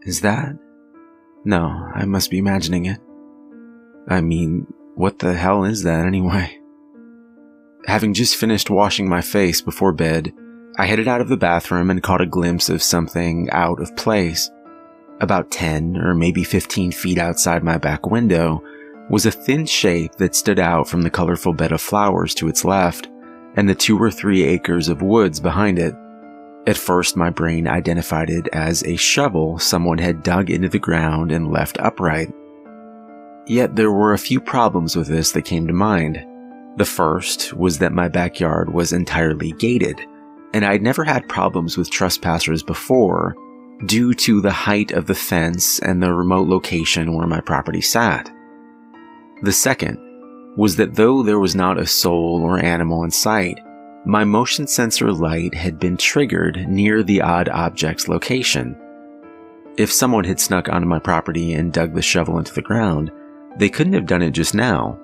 Is that? No, I must be imagining it. I mean, what the hell is that anyway? Having just finished washing my face before bed, I headed out of the bathroom and caught a glimpse of something out of place. About 10 or maybe 15 feet outside my back window was a thin shape that stood out from the colorful bed of flowers to its left and the 2 or 3 acres of woods behind it. At first, my brain identified it as a shovel someone had dug into the ground and left upright. Yet there were a few problems with this that came to mind. The first was that my backyard was entirely gated, and I'd never had problems with trespassers before due to the height of the fence and the remote location where my property sat. The second was that though there was not a soul or animal in sight, my motion sensor light had been triggered near the odd object's location. If someone had snuck onto my property and dug the shovel into the ground, they couldn't have done it just now.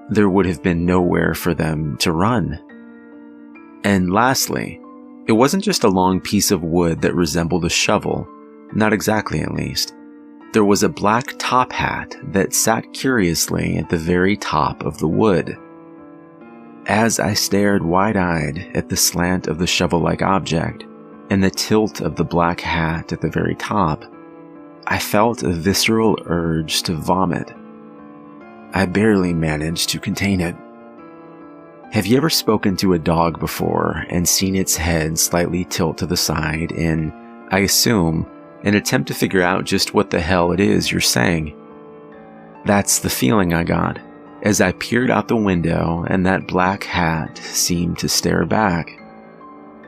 There would have been nowhere for them to run. And lastly, it wasn't just a long piece of wood that resembled a shovel, not exactly at least. There was a black top hat that sat curiously at the very top of the wood. As I stared wide-eyed at the slant of the shovel-like object and the tilt of the black hat at the very top, I felt a visceral urge to vomit. I barely managed to contain it. Have you ever spoken to a dog before and seen its head slightly tilt to the side in, I assume, an attempt to figure out just what the hell it is you're saying? That's the feeling I got as I peered out the window and that black hat seemed to stare back.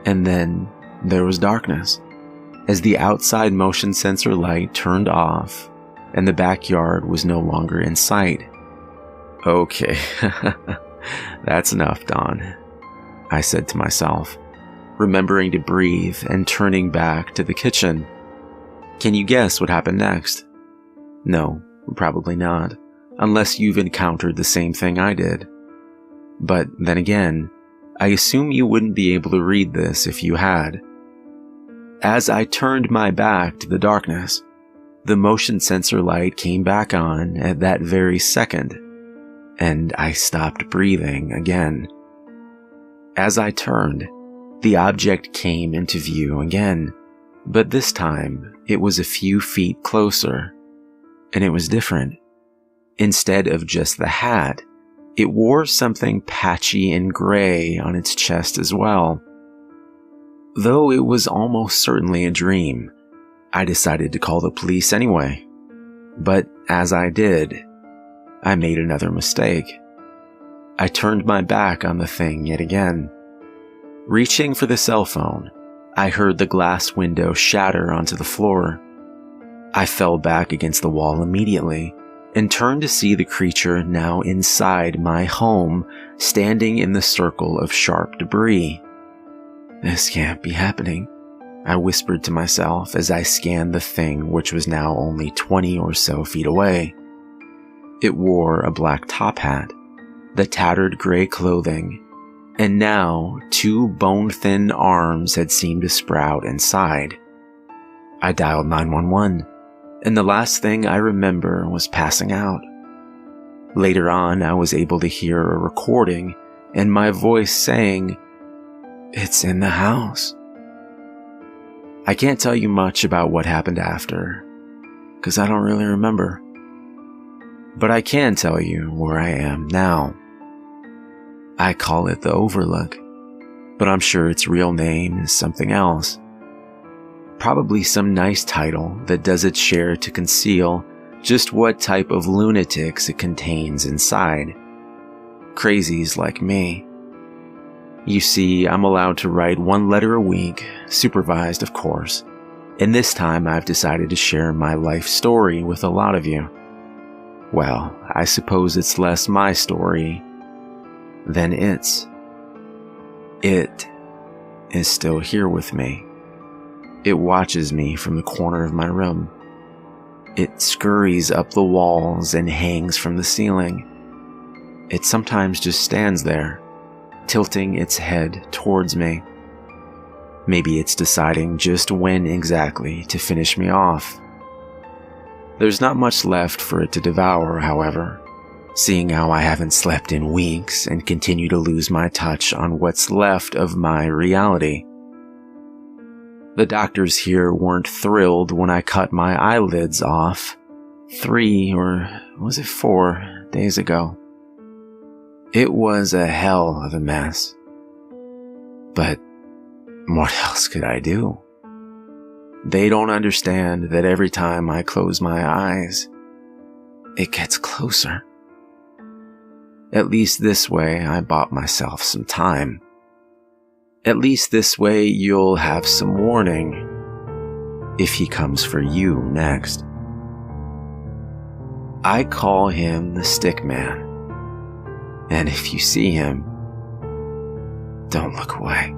And then there was darkness as the outside motion sensor light turned off and the backyard was no longer in sight. Okay, that's enough, Dawn, I said to myself, remembering to breathe and turning back to the kitchen. Can you guess what happened next? No, probably not, unless you've encountered the same thing I did. But then again, I assume you wouldn't be able to read this if you had. As I turned my back to the darkness, the motion sensor light came back on at that very second, and I stopped breathing again. As I turned, the object came into view again, but this time it was a few feet closer, and it was different. Instead of just the hat, it wore something patchy and gray on its chest as well. Though it was almost certainly a dream, I decided to call the police anyway. But as I did, I made another mistake. I turned my back on the thing yet again. Reaching for the cell phone, I heard the glass window shatter onto the floor. I fell back against the wall immediately and turned to see the creature now inside my home, standing in the circle of sharp debris. This can't be happening, I whispered to myself as I scanned the thing, which was now only 20 or so feet away. It wore a black top hat, the tattered gray clothing, and now 2 bone-thin arms had seemed to sprout inside. I dialed 911, and the last thing I remember was passing out. Later on, I was able to hear a recording and my voice saying, "It's in the house." I can't tell you much about what happened after, because I don't really remember. But I can tell you where I am now. I call it the Overlook, but I'm sure its real name is something else. Probably some nice title that does its share to conceal just what type of lunatics it contains inside. Crazies like me. You see, I'm allowed to write 1 letter a week, supervised of course, and this time I've decided to share my life story with a lot of you. Well, I suppose it's less my story than its. It is still here with me. It watches me from the corner of my room. It scurries up the walls and hangs from the ceiling. It sometimes just stands there, tilting its head towards me. Maybe it's deciding just when exactly to finish me off. There's not much left for it to devour, however, seeing how I haven't slept in weeks and continue to lose my touch on what's left of my reality. The doctors here weren't thrilled when I cut my eyelids off 3 or was it 4 days ago. It was a hell of a mess. But what else could I do? They don't understand that every time I close my eyes, it gets closer. At least this way I bought myself some time. At least this way you'll have some warning if he comes for you next. I call him the Stickman, and if you see him, don't look away.